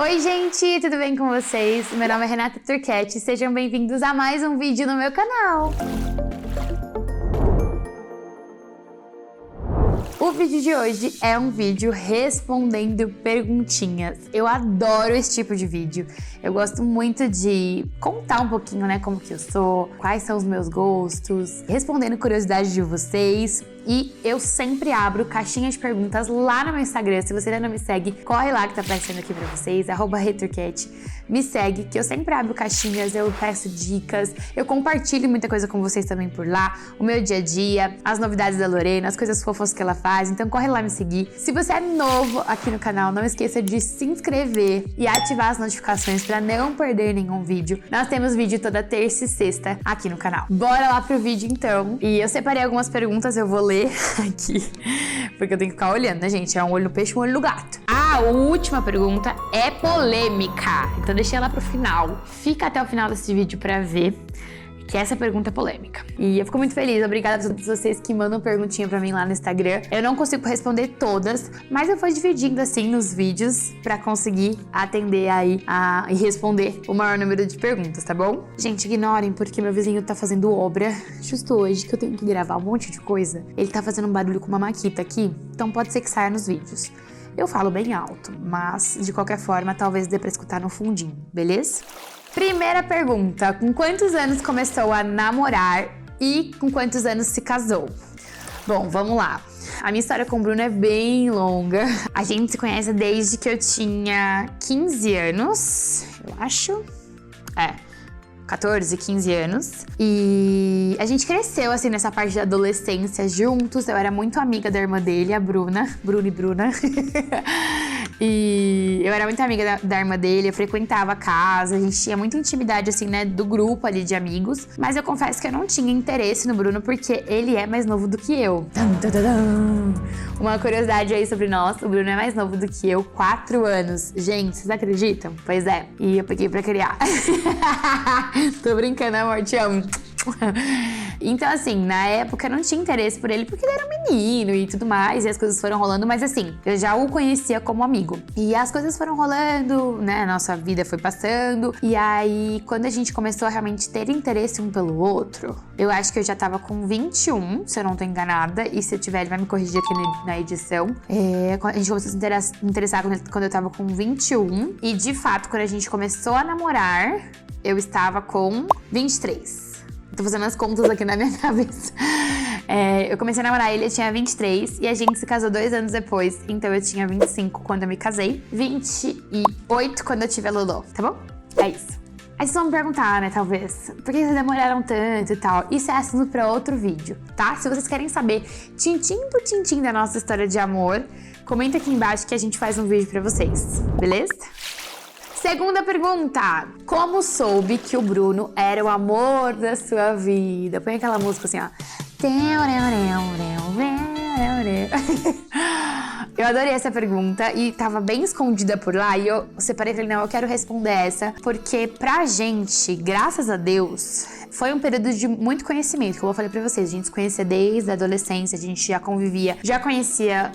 Oi gente, tudo bem com vocês? Meu nome é Renata Turquete, sejam bem-vindos a mais um vídeo no meu canal. O vídeo de hoje é um vídeo respondendo perguntinhas. Eu adoro esse tipo de vídeo. Eu gosto muito de contar um pouquinho, né, como que eu sou, quais são os meus gostos, respondendo curiosidades de vocês. E eu sempre abro caixinhas de perguntas lá no meu Instagram. Se você ainda não me segue, corre lá que tá aparecendo aqui pra vocês, @returquete. Me segue, que eu sempre abro caixinhas, eu peço dicas, eu compartilho muita coisa com vocês também por lá, o meu dia a dia, as novidades da Lorena, as coisas fofas que ela faz, então corre lá me seguir. Se você é novo aqui no canal, não esqueça de se inscrever e ativar as notificações pra não perder nenhum vídeo. Nós temos vídeo toda terça e sexta aqui no canal. Bora lá pro vídeo então. E eu separei algumas perguntas, eu vou ler aqui, porque eu tenho que ficar olhando, né, gente? É um olho no peixe, um olho no gato. A última pergunta é polêmica, então deixei ela pro final. Fica até o final desse vídeo pra ver que essa pergunta é polêmica. E eu fico muito feliz, obrigada a todos vocês que mandam perguntinha pra mim lá no Instagram. Eu não consigo responder todas, mas eu vou dividindo assim nos vídeos pra conseguir atender aí e responder o maior número de perguntas, tá bom? Gente, ignorem porque meu vizinho tá fazendo obra justo hoje, que eu tenho que gravar um monte de coisa. Ele tá fazendo um barulho com uma maquita aqui, então pode ser que saia nos vídeos. Eu falo bem alto, mas de qualquer forma talvez dê pra escutar no fundinho, beleza? Primeira pergunta, com quantos anos começou a namorar e com quantos anos se casou? Bom, vamos lá. A minha história com o Bruno é bem longa. A gente se conhece desde que eu tinha 15 anos, eu acho. 14, 15 anos. E a gente cresceu, assim, nessa parte da adolescência juntos. Eu era muito amiga da irmã dele, a Bruna. Bruna e Bruna. E eu era muito amiga da irmã dele, eu frequentava a casa, a gente tinha muita intimidade, assim, né, do grupo ali de amigos. Mas eu confesso que eu não tinha interesse no Bruno porque ele é mais novo do que eu. Uma curiosidade aí sobre nós, o Bruno é mais novo do que eu, 4 anos. Gente, vocês acreditam? Pois é, e eu peguei pra criar. Tô brincando, amor, te amo. Então, assim, na época eu não tinha interesse por ele porque ele era um menino e tudo mais, e as coisas foram rolando, mas assim, eu já o conhecia como amigo. E as coisas foram rolando, né, a nossa vida foi passando, e aí, quando a gente começou a realmente ter interesse um pelo outro, eu acho que eu já tava com 21, se eu não tô enganada, e se eu tiver, ele vai me corrigir aqui na edição. A gente começou a se interessar quando eu tava com 21, e de fato, quando a gente começou a namorar, eu estava com 23. Tô fazendo as contas aqui na minha cabeça. Eu comecei a namorar ele, eu tinha 23 e a gente se casou 2 anos depois. Então eu tinha 25 quando eu me casei, 28 quando eu tive a Lulu, tá bom? É isso. Aí vocês vão me perguntar, né, talvez, por que vocês demoraram tanto e tal? Isso é assunto pra outro vídeo, tá? Se vocês querem saber tintim por tintim da nossa história de amor, comenta aqui embaixo que a gente faz um vídeo pra vocês, beleza? Segunda pergunta, como soube que o Bruno era o amor da sua vida? Põe aquela música assim, ó. Eu adorei essa pergunta e tava bem escondida por lá e eu separei e falei, não, eu quero responder essa, porque pra gente, graças a Deus, foi um período de muito conhecimento, como eu falei pra vocês, a gente se conhecia desde a adolescência, a gente já convivia, já conhecia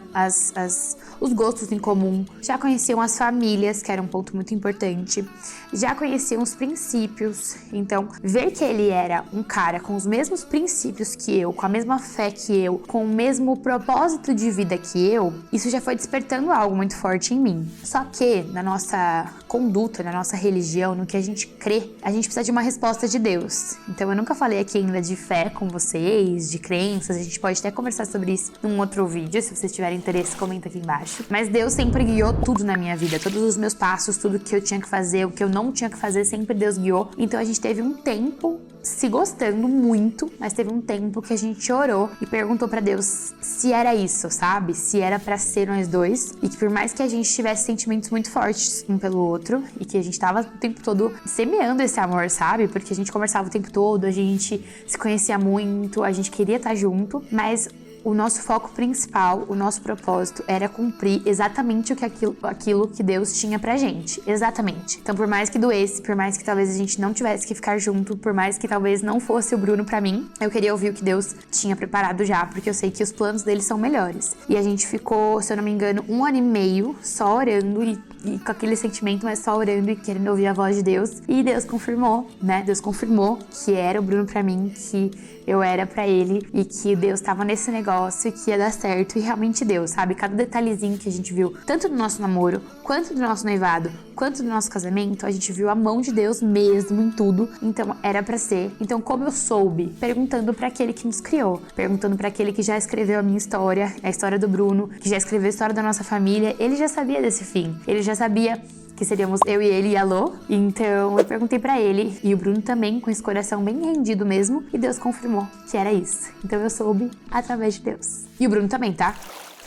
os gostos em comum, já conheciam as famílias, que era um ponto muito importante, já conheciam os princípios, então ver que ele era um cara com os mesmos princípios que eu, com a mesma fé que eu, com o mesmo propósito de vida que eu, isso já foi despertando algo muito forte em mim. Só que na nossa conduta, na nossa religião, no que a gente crê, a gente precisa de uma resposta de Deus. Então eu nunca falei aqui ainda de fé com vocês, de crenças, a gente pode até conversar sobre isso num outro vídeo, se vocês tiverem interesse, comenta aqui embaixo. Mas Deus sempre guiou tudo na minha vida, todos os meus passos, tudo que eu tinha que fazer, o que eu não tinha que fazer, sempre Deus guiou. Então a gente teve um tempo se gostando muito, mas teve um tempo que a gente orou e perguntou pra Deus se era isso, sabe? Se era pra ser nós dois e que por mais que a gente tivesse sentimentos muito fortes um pelo outro e que a gente tava o tempo todo semeando esse amor, sabe? Porque a gente conversava o tempo todo, a gente se conhecia muito, a gente queria estar junto, mas o nosso foco principal, o nosso propósito era cumprir exatamente aquilo que Deus tinha pra gente. Exatamente. Então, por mais que doesse, por mais que talvez a gente não tivesse que ficar junto, por mais que talvez não fosse o Bruno pra mim, eu queria ouvir o que Deus tinha preparado já, porque eu sei que os planos dele são melhores. E a gente ficou, se eu não me engano, 1 ano e meio só orando e e com aquele sentimento, mas só orando e querendo ouvir a voz de Deus. E Deus confirmou, né? Deus confirmou que era o Bruno pra mim, que eu era pra ele e que Deus tava nesse negócio e que ia dar certo. E realmente deu, sabe? Cada detalhezinho que a gente viu, tanto do nosso namoro, quanto do nosso noivado, quanto do nosso casamento, a gente viu a mão de Deus mesmo em tudo. Então era pra ser. Então como eu soube? Perguntando pra aquele que nos criou, perguntando pra aquele que já escreveu a minha história, a história do Bruno, que já escreveu a história da nossa família. Ele já sabia desse fim. Ele já sabia que seríamos eu e ele e a Lô. Então eu perguntei pra ele, e o Bruno também, com esse coração bem rendido mesmo, e Deus confirmou que era isso. Então eu soube através de Deus. E o Bruno também, tá?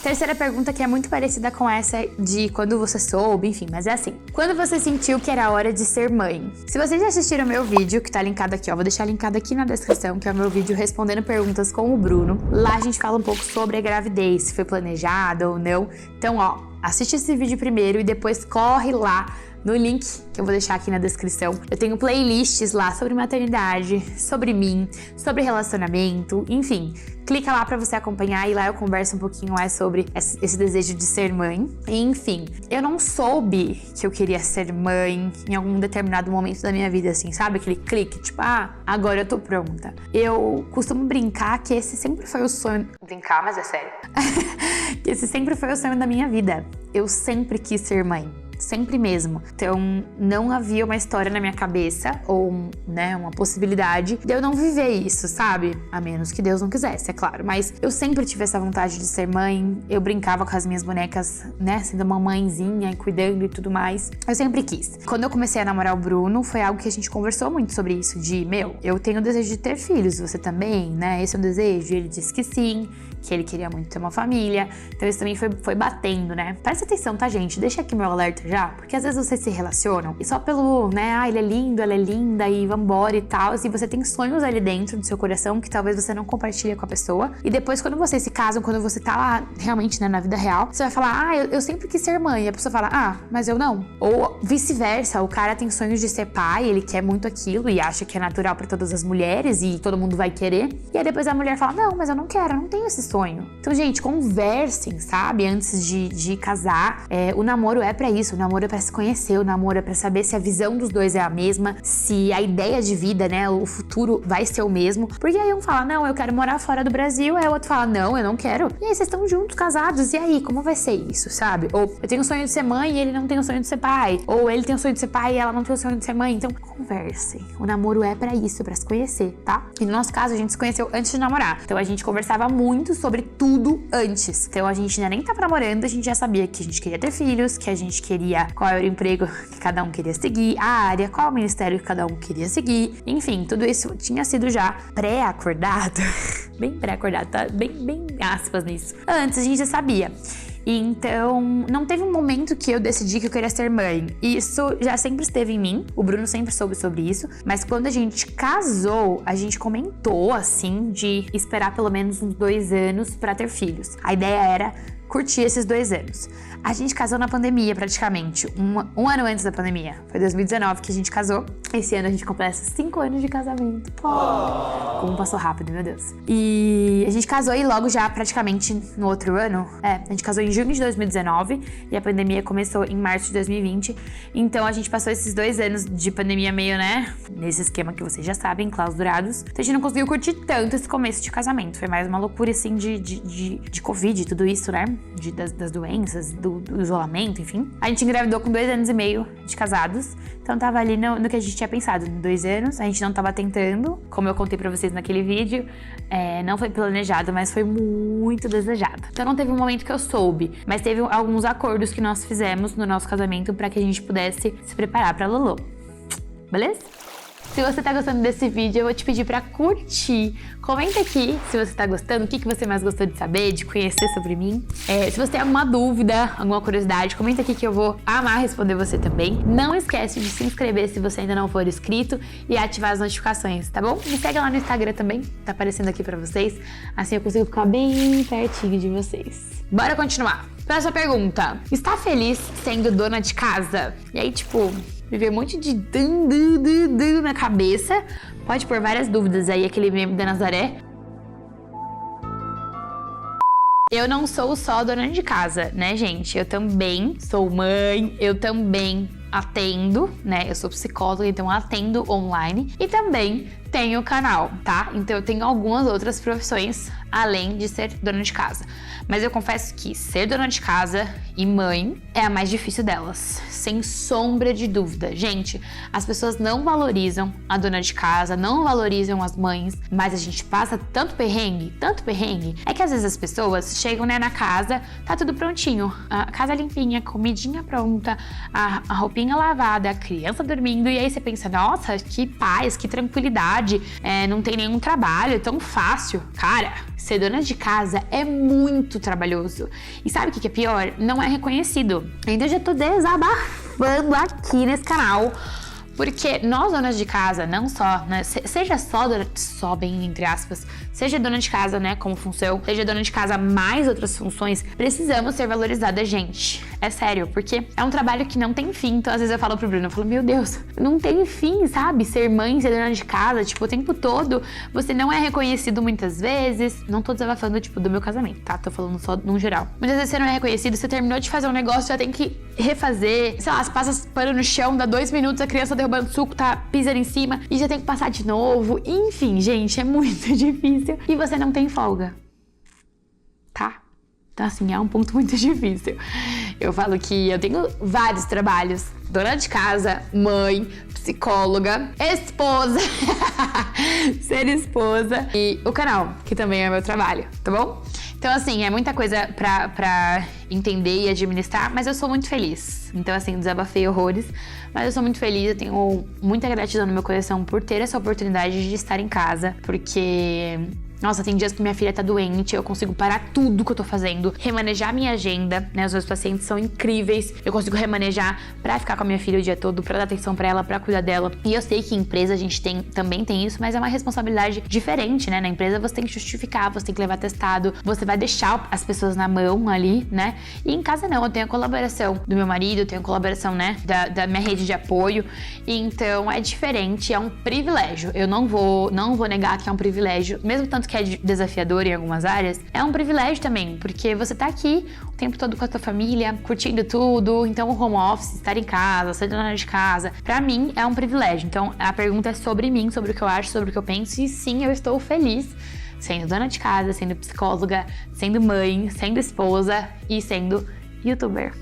Terceira pergunta, que é muito parecida com essa de quando você soube, enfim, mas é assim. Quando você sentiu que era hora de ser mãe? Se vocês já assistiram o meu vídeo, que tá linkado aqui, ó, vou deixar linkado aqui na descrição, que é o meu vídeo respondendo perguntas com o Bruno. Lá a gente fala um pouco sobre a gravidez, se foi planejada ou não. Então, ó, assiste esse vídeo primeiro e depois corre lá no link que eu vou deixar aqui na descrição. Eu tenho playlists lá sobre maternidade, sobre mim, sobre relacionamento, enfim. Clica lá pra você acompanhar e lá eu converso um pouquinho mais sobre esse desejo de ser mãe. Enfim, eu não soube que eu queria ser mãe em algum determinado momento da minha vida, assim, sabe? Aquele clique, tipo, agora eu tô pronta. Eu costumo brincar que esse sempre foi o sonho... Brincar, mas é sério. Que esse sempre foi o sonho da minha vida. Eu sempre quis ser mãe. Sempre mesmo. Então, não havia uma história na minha cabeça, ou, né, uma possibilidade de eu não viver isso, sabe? A menos que Deus não quisesse, é claro. Mas eu sempre tive essa vontade de ser mãe. Eu brincava com as minhas bonecas, né, sendo uma mãezinha e cuidando e tudo mais. Eu sempre quis. Quando eu comecei a namorar o Bruno, foi algo que a gente conversou muito sobre isso, de, eu tenho o desejo de ter filhos, você também, né? Esse é um desejo. E ele disse que sim, que ele queria muito ter uma família. Então isso também foi batendo, né? Presta atenção, tá, gente? Deixa aqui meu alerta já, porque às vezes vocês se relacionam e só pelo, né, ele é lindo, ela é linda e vambora e tal, e você tem sonhos ali dentro do seu coração que talvez você não compartilhe com a pessoa, e depois quando vocês se casam, quando você tá lá realmente, né, na vida real, você vai falar, eu sempre quis ser mãe, e a pessoa fala, mas eu não. Ou vice-versa, o cara tem sonhos de ser pai, ele quer muito aquilo e acha que é natural pra todas as mulheres e todo mundo vai querer, e aí depois a mulher fala, não, mas eu não quero, eu não tenho esse sonho. Então, gente, conversem, sabe, antes de casar. O namoro é pra isso, o namoro é pra se conhecer, o namoro é pra saber se a visão dos dois é a mesma, se a ideia de vida, né, o futuro vai ser o mesmo. Porque aí um fala, não, eu quero morar fora do Brasil, aí o outro fala, não, eu não quero. E aí vocês estão juntos, casados, e aí, como vai ser isso, sabe? Ou eu tenho o sonho de ser mãe e ele não tem o sonho de ser pai. Ou ele tem o sonho de ser pai e ela não tem o sonho de ser mãe. Então, conversem. O namoro é pra isso, pra se conhecer, tá? E no nosso caso, a gente se conheceu antes de namorar. Então, a gente conversava muito sobre tudo antes. Então, a gente ainda nem tava namorando, a gente já sabia que a gente queria ter filhos, que a gente queria qual era o emprego que cada um queria seguir, a área, qual o ministério que cada um queria seguir. Enfim, tudo isso tinha sido já pré-acordado. Bem pré-acordado, tá? Bem aspas nisso. Antes, a gente já sabia. Então, não teve um momento que eu decidi que eu queria ser mãe. Isso já sempre esteve em mim. O Bruno sempre soube sobre isso. Mas quando a gente casou, a gente comentou, assim, de esperar pelo menos uns 2 anos pra ter filhos. A ideia era curtir esses 2 anos. A gente casou na pandemia, praticamente. Um ano antes da pandemia. Foi 2019 que a gente casou. Esse ano a gente completa 5 anos de casamento. Como passou rápido, meu Deus. E a gente casou e logo já, praticamente no outro ano. A gente casou em junho de 2019 e a pandemia começou em março de 2020. Então a gente passou esses 2 anos de pandemia meio, né, nesse esquema que vocês já sabem, clausurados. Então a gente não conseguiu curtir tanto esse começo de casamento. Foi mais uma loucura, assim, de Covid, tudo isso, né? Das doenças, do isolamento, enfim. A gente engravidou com 2 anos e meio de casados. Então tava ali no que a gente tinha pensado, em 2 anos. A gente não tava tentando, como eu contei pra vocês naquele vídeo. Não foi planejado, mas foi muito desejado. Então não teve um momento que eu soube, mas teve alguns acordos que nós fizemos no nosso casamento pra que a gente pudesse se preparar pra Lolo. Beleza? Se você tá gostando desse vídeo, eu vou te pedir pra curtir. Comenta aqui se você tá gostando, o que você mais gostou de saber, de conhecer sobre mim. Se você tem alguma dúvida, alguma curiosidade, comenta aqui que eu vou amar responder você também. Não esquece de se inscrever se você ainda não for inscrito e ativar as notificações, tá bom? Me segue lá no Instagram também, tá aparecendo aqui pra vocês. Assim eu consigo ficar bem pertinho de vocês. Bora continuar. Próxima pergunta. Está feliz sendo dona de casa? E aí, tipo, me veio um monte de na cabeça. Pode pôr várias dúvidas aí, aquele meme da Nazaré. Eu não sou só dona de casa, né, gente? Eu também sou mãe, eu também atendo, né? Eu sou psicóloga, então atendo online e também tenho canal, tá? Então eu tenho algumas outras profissões além de ser dona de casa. Mas eu confesso que ser dona de casa e mãe é a mais difícil delas, sem sombra de dúvida. Gente, as pessoas não valorizam a dona de casa, não valorizam as mães, mas a gente passa tanto perrengue, é que às vezes as pessoas chegam, né, na casa, tá tudo prontinho, a casa limpinha, comidinha pronta, a roupinha lavada, a criança dormindo, e aí você pensa, nossa, que paz, que tranquilidade, não tem nenhum trabalho, é tão fácil. Cara, ser dona de casa é muito trabalhoso. E sabe o que é pior? Não é reconhecido. Então eu já tô desabafando aqui nesse canal, porque nós, donas de casa, não só, né, seja só bem entre aspas, seja dona de casa, né, como função, seja dona de casa mais outras funções, precisamos ser valorizadas, gente. É sério, porque é um trabalho que não tem fim. Então, às vezes eu falo pro Bruno, eu falo, meu Deus, não tem fim, sabe? Ser mãe, ser dona de casa, tipo, o tempo todo, você não é reconhecido muitas vezes. Não tô desabafando, tipo, do meu casamento, tá? Tô falando só num geral. Muitas vezes você não é reconhecido, você terminou de fazer um negócio, já tem que refazer. Sei lá, você passa pano no chão, dá 2 minutos, a criança derrubando suco, tá pisando em cima e já tem que passar de novo. Enfim, gente, é muito difícil e você não tem folga, tá? Então, assim, é um ponto muito difícil. Eu falo que eu tenho vários trabalhos. Dona de casa, mãe, psicóloga, esposa, ser esposa e o canal, que também é meu trabalho, tá bom? Então, assim, é muita coisa pra entender e administrar, mas eu sou muito feliz. Então, assim, desabafei horrores, mas eu sou muito feliz, eu tenho muita gratidão no meu coração por ter essa oportunidade de estar em casa, porque... Nossa, tem dias que minha filha tá doente, eu consigo parar tudo que eu tô fazendo, remanejar minha agenda, né? Os meus pacientes são incríveis, eu consigo remanejar pra ficar com a minha filha o dia todo, pra dar atenção pra ela, pra cuidar dela. E eu sei que em empresa a gente também tem isso, mas é uma responsabilidade diferente, né? Na empresa você tem que justificar, você tem que levar testado, você vai deixar as pessoas na mão ali, né? E em casa não, eu tenho a colaboração do meu marido, eu tenho a colaboração, né, da minha rede de apoio. Então é diferente, é um privilégio. Eu não vou negar que é um privilégio, mesmo tanto que é desafiador em algumas áreas, é um privilégio também, porque você tá aqui o tempo todo com a tua família, curtindo tudo, então o home office, estar em casa, ser dona de casa, pra mim é um privilégio. Então a pergunta é sobre mim, sobre o que eu acho, sobre o que eu penso, e sim, eu estou feliz sendo dona de casa, sendo psicóloga, sendo mãe, sendo esposa e sendo youtuber.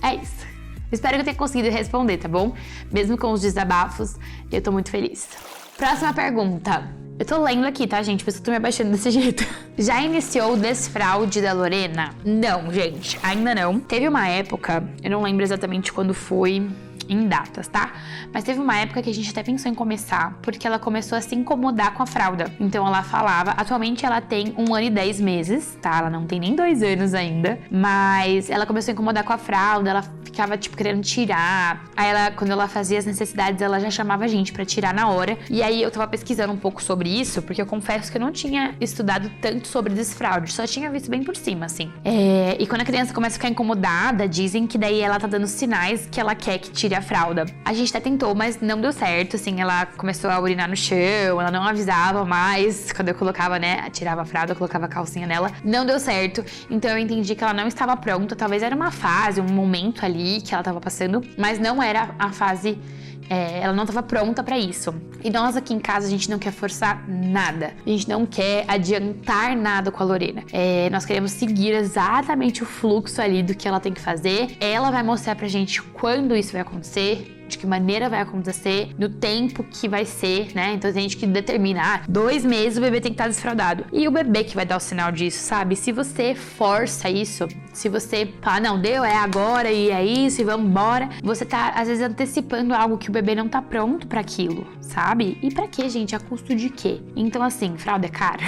É isso. Espero que eu tenha conseguido responder, tá bom? Mesmo com os desabafos, eu tô muito feliz. Próxima pergunta. Eu tô lendo aqui, tá, gente? Por isso que eu tô me abaixando desse jeito. Já iniciou o desfraude da Lorena? Não, gente, ainda não. Teve uma época, eu não lembro exatamente quando foi em datas, tá? Mas teve uma época que a gente até pensou em começar, porque ela começou a se incomodar com a fralda. Então ela falava, atualmente ela tem 1 ano e 10 meses, tá? Ela não tem nem 2 anos ainda, mas ela começou a incomodar com a fralda, ela ficava, tipo, querendo tirar. Aí ela, quando ela fazia as necessidades, ela já chamava a gente pra tirar na hora. E aí eu tava pesquisando um pouco sobre isso, porque eu confesso que eu não tinha estudado tanto sobre desfraude, só tinha visto bem por cima, assim. E quando a criança começa a ficar incomodada, dizem que daí ela tá dando sinais que ela quer que tire a fralda. A gente até tentou, mas não deu certo, assim, ela começou a urinar no chão, ela não avisava mais, quando eu colocava, né, tirava a fralda, eu colocava a calcinha nela, não deu certo, então eu entendi que ela não estava pronta, talvez era uma fase, um momento ali que ela tava passando, mas não era a fase, ela não estava pronta pra isso. E nós aqui em casa, a gente não quer forçar nada, a gente não quer adiantar nada com a Lorena. Nós queremos seguir exatamente o fluxo ali do que ela tem que fazer, ela vai mostrar pra gente quando isso vai acontecer, de que maneira vai acontecer, no tempo que vai ser, né? Então tem gente que determina, 2 meses o bebê tem que estar desfraudado. E o bebê que vai dar o sinal disso, sabe? Se você força isso, se você fala, não, deu, é agora e é isso e vamos embora, você tá, às vezes, antecipando algo que o bebê não tá pronto pra aquilo, sabe? E pra quê, gente? A custo de quê? Então, assim, fralda é cara?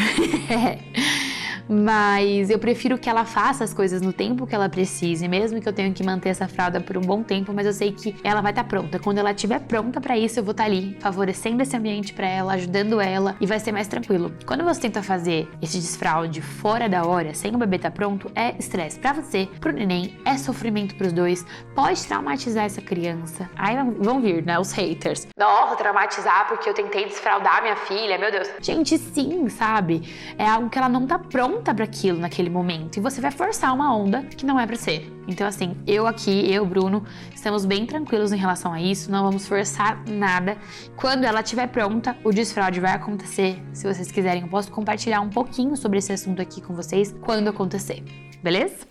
Mas eu prefiro que ela faça as coisas no tempo que ela precise, mesmo que eu tenha que manter essa fralda por um bom tempo, mas eu sei que ela vai estar pronta. Quando ela estiver pronta pra isso, eu vou estar ali, favorecendo esse ambiente pra ela, ajudando ela, e vai ser mais tranquilo. Quando você tenta fazer esse desfraude fora da hora, sem o bebê estar pronto, é estresse pra você, pro neném, é sofrimento pros dois, pode traumatizar essa criança. Aí vão vir, né, os haters. Nossa, traumatizar porque eu tentei desfraudar minha filha, meu Deus. Gente, sim, sabe? É algo que ela não tá pronta pronta para aquilo naquele momento. E você vai forçar uma onda que não é para ser. Então, assim, eu, Bruno, estamos bem tranquilos em relação a isso. Não vamos forçar nada. Quando ela estiver pronta, o desfraude vai acontecer. Se vocês quiserem, eu posso compartilhar um pouquinho sobre esse assunto aqui com vocês quando acontecer. Beleza?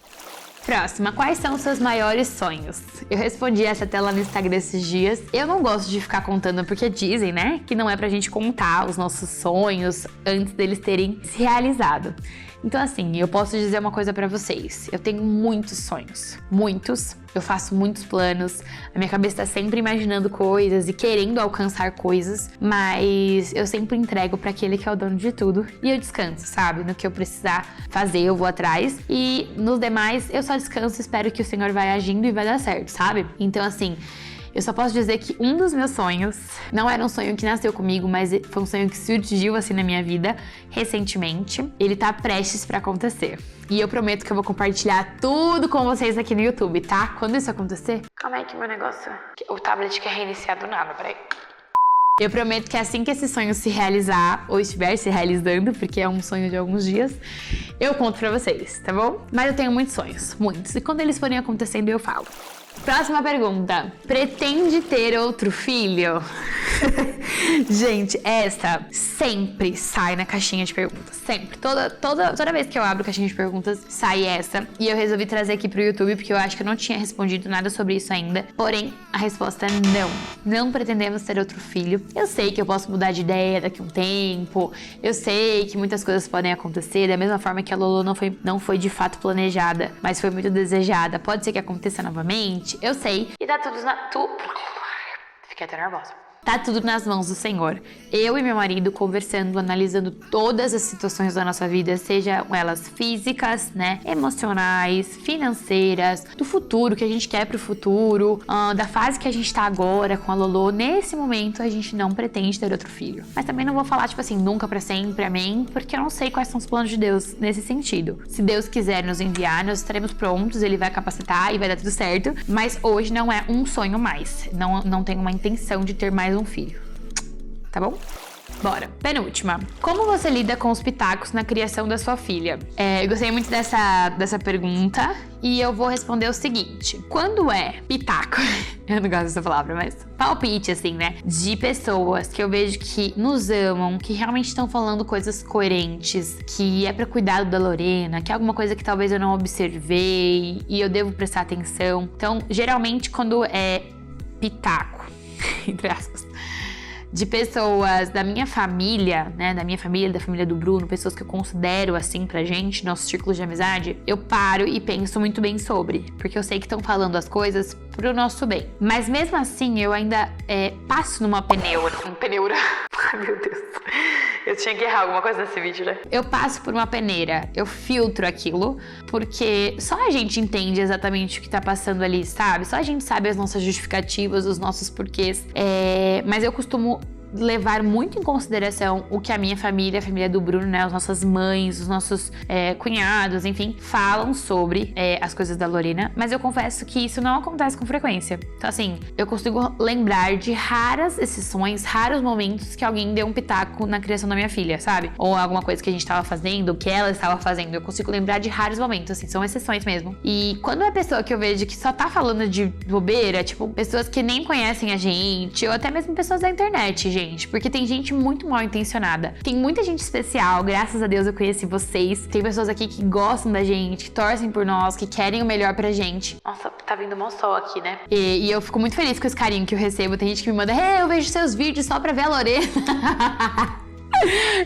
Próxima, quais são os seus maiores sonhos? Eu respondi essa até lá no Instagram esses dias. Eu não gosto de ficar contando porque dizem, né, que não é pra gente contar os nossos sonhos antes deles terem se realizado. Então, assim, eu posso dizer uma coisa pra vocês. Eu tenho muitos sonhos. Muitos. Eu faço muitos planos. A minha cabeça tá sempre imaginando coisas e querendo alcançar coisas. Mas eu sempre entrego pra aquele que é o dono de tudo. E eu descanso, sabe? No que eu precisar fazer, eu vou atrás. E nos demais, eu só descanso e espero que o Senhor vai agindo e vai dar certo, sabe? Então, assim, eu só posso dizer que um dos meus sonhos, não era um sonho que nasceu comigo, mas foi um sonho que surgiu assim na minha vida recentemente. Ele tá prestes pra acontecer. E eu prometo que eu vou compartilhar tudo com vocês aqui no YouTube, tá? Quando isso acontecer... Calma aí que meu negócio... O tablet quer reiniciar do nada, peraí. Eu prometo que assim que esse sonho se realizar, ou estiver se realizando, porque é um sonho de alguns dias, eu conto pra vocês, tá bom? Mas eu tenho muitos sonhos, muitos. E quando eles forem acontecendo, eu falo. Próxima pergunta. Pretende ter outro filho? Gente, essa sempre sai na caixinha de perguntas. Sempre. Toda vez que eu abro caixinha de perguntas, sai essa. E eu resolvi trazer aqui pro YouTube, porque eu acho que eu não tinha respondido nada sobre isso ainda. Porém, a resposta é não. Não pretendemos ter outro filho. Eu sei que eu posso mudar de ideia daqui a um tempo. Eu sei que muitas coisas podem acontecer. Da mesma forma que a Lolo não foi de fato planejada, mas foi muito desejada. Pode ser que aconteça novamente. Eu sei. E tá tudo Fiquei até nervosa. Tá tudo nas mãos do Senhor. Eu e meu marido conversando, analisando todas as situações da nossa vida, sejam elas físicas, né, emocionais, financeiras, do futuro que a gente quer pro futuro, da fase que a gente tá agora com a Lolo. Nesse momento a gente não pretende ter outro filho. Mas também não vou falar, tipo assim, nunca pra sempre, amém, porque eu não sei quais são os planos de Deus nesse sentido. Se Deus quiser nos enviar, nós estaremos prontos, Ele vai capacitar e vai dar tudo certo. Mas hoje não é um sonho mais. Não tenho uma intenção de ter mais um filho, tá bom? Bora. Penúltima. Como você lida com os pitacos na criação da sua filha? Eu gostei muito dessa pergunta e eu vou responder o seguinte. Quando é pitaco, eu não gosto dessa palavra, mas palpite, assim, né? De pessoas que eu vejo que nos amam, que realmente estão falando coisas coerentes, que é pra cuidado da Lorena, que é alguma coisa que talvez eu não observei e eu devo prestar atenção. Então, geralmente, quando é pitaco, entre aspas, de pessoas da minha família, né, da minha família, da família do Bruno, pessoas que eu considero assim pra gente, nosso círculo de amizade, eu paro e penso muito bem sobre, porque eu sei que estão falando as coisas pro nosso bem. Mas mesmo assim, eu ainda passo numa peneira. Ai, meu Deus. Eu tinha que errar alguma coisa nesse vídeo, né? Eu passo por uma peneira, eu filtro aquilo, porque só a gente entende exatamente o que tá passando ali, sabe? Só a gente sabe as nossas justificativas, os nossos porquês. Mas eu costumo levar muito em consideração o que a minha família, a família do Bruno, né, as nossas mães, os nossos cunhados, enfim, falam sobre as coisas da Lorena, mas eu confesso que isso não acontece com frequência. Então, assim, eu consigo lembrar de raras exceções, raros momentos que alguém deu um pitaco na criação da minha filha, sabe? Ou alguma coisa que a gente estava fazendo, que ela estava fazendo. Eu consigo lembrar de raros momentos, assim, são exceções mesmo. E quando é pessoa que eu vejo que só tá falando de bobeira, tipo, pessoas que nem conhecem a gente, ou até mesmo pessoas da internet, gente, porque tem gente muito mal intencionada. Tem muita gente especial, graças a Deus eu conheci vocês. Tem pessoas aqui que gostam da gente, que torcem por nós, que querem o melhor pra gente. Nossa, tá vindo mó sol aqui, né? E eu fico muito feliz com esse carinho que eu recebo. Tem gente que me manda, eu vejo seus vídeos só pra ver a Lorena.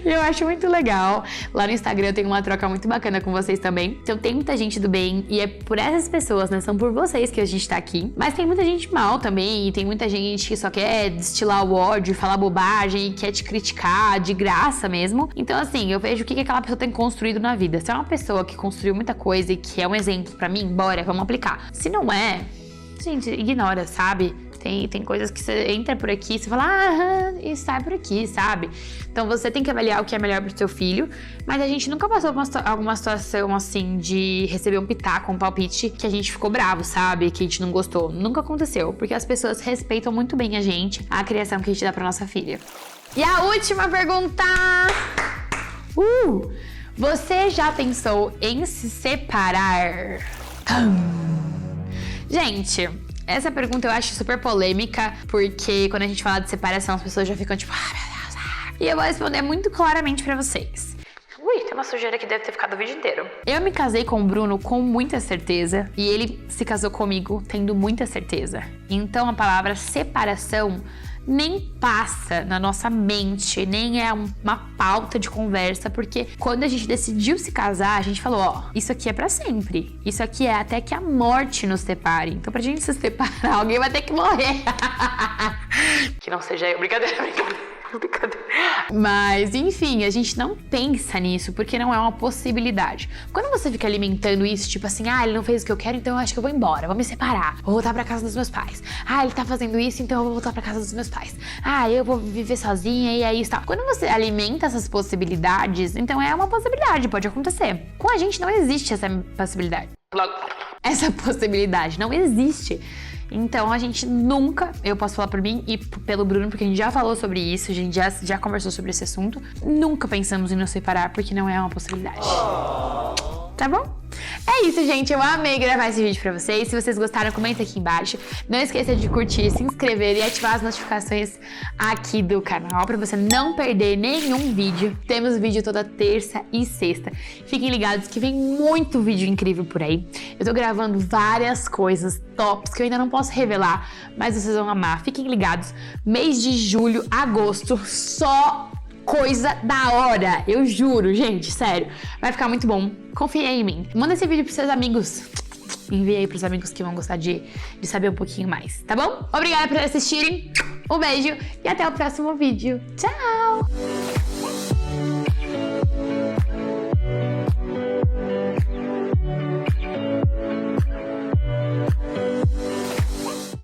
Eu acho muito legal. Lá no Instagram eu tenho uma troca muito bacana com vocês também. Então tem muita gente do bem e é por essas pessoas, né? São por vocês que a gente tá aqui. Mas tem muita gente mal também e tem muita gente que só quer destilar o ódio, falar bobagem e quer te criticar de graça mesmo. Então assim, eu vejo o que aquela pessoa tem construído na vida. Se é uma pessoa que construiu muita coisa e que é um exemplo pra mim, bora, vamos aplicar. Se não é, gente, ignora, sabe? Tem coisas que você entra por aqui, você fala, e sai por aqui, sabe? Então você tem que avaliar o que é melhor pro seu filho, mas a gente nunca passou por alguma situação assim de receber um pitaco, um palpite, que a gente ficou bravo, sabe? Que a gente não gostou. Nunca aconteceu, porque as pessoas respeitam muito bem a gente, a criação que a gente dá pra nossa filha. E a última pergunta! Você já pensou em se separar? Gente, essa pergunta eu acho super polêmica, porque quando a gente fala de separação, as pessoas já ficam tipo, ah, meu Deus. E eu vou responder muito claramente pra vocês. Ui, tem uma sujeira que deve ter ficado o vídeo inteiro. Eu me casei com o Bruno com muita certeza e ele se casou comigo tendo muita certeza. Então a palavra separação nem passa na nossa mente, nem é uma pauta de conversa, porque quando a gente decidiu se casar, a gente falou, ó, isso aqui é pra sempre. Isso aqui é até que a morte nos separe. Então pra gente se separar, alguém vai ter que morrer. Que não seja eu. Brincadeira. Mas, enfim, a gente não pensa nisso porque não é uma possibilidade. Quando você fica alimentando isso, tipo assim, ah, ele não fez o que eu quero, então eu acho que eu vou embora, vou me separar, vou voltar pra casa dos meus pais. Ah, ele tá fazendo isso, então eu vou voltar pra casa dos meus pais. Ah, eu vou viver sozinha e aí está. Quando você alimenta essas possibilidades, então é uma possibilidade, pode acontecer. Com a gente não existe essa possibilidade. Essa possibilidade não existe. Então a gente nunca, eu posso falar por mim e pelo Bruno, porque a gente já falou sobre isso, a gente já conversou sobre esse assunto, nunca pensamos em nos separar porque não é uma possibilidade. Tá bom? É isso, gente. Eu amei gravar esse vídeo pra vocês. Se vocês gostaram, comenta aqui embaixo. Não esqueça de curtir, se inscrever e ativar as notificações aqui do canal pra você não perder nenhum vídeo. Temos vídeo toda terça e sexta. Fiquem ligados que vem muito vídeo incrível por aí. Eu tô gravando várias coisas tops que eu ainda não posso revelar, mas vocês vão amar. Fiquem ligados. Mês de julho, agosto, só coisa da hora, eu juro, gente, sério. Vai ficar muito bom. Confia em mim. Manda esse vídeo pros seus amigos. Envia aí pros amigos que vão gostar de saber um pouquinho mais, tá bom? Obrigada por assistirem. Um beijo e até o próximo vídeo. Tchau!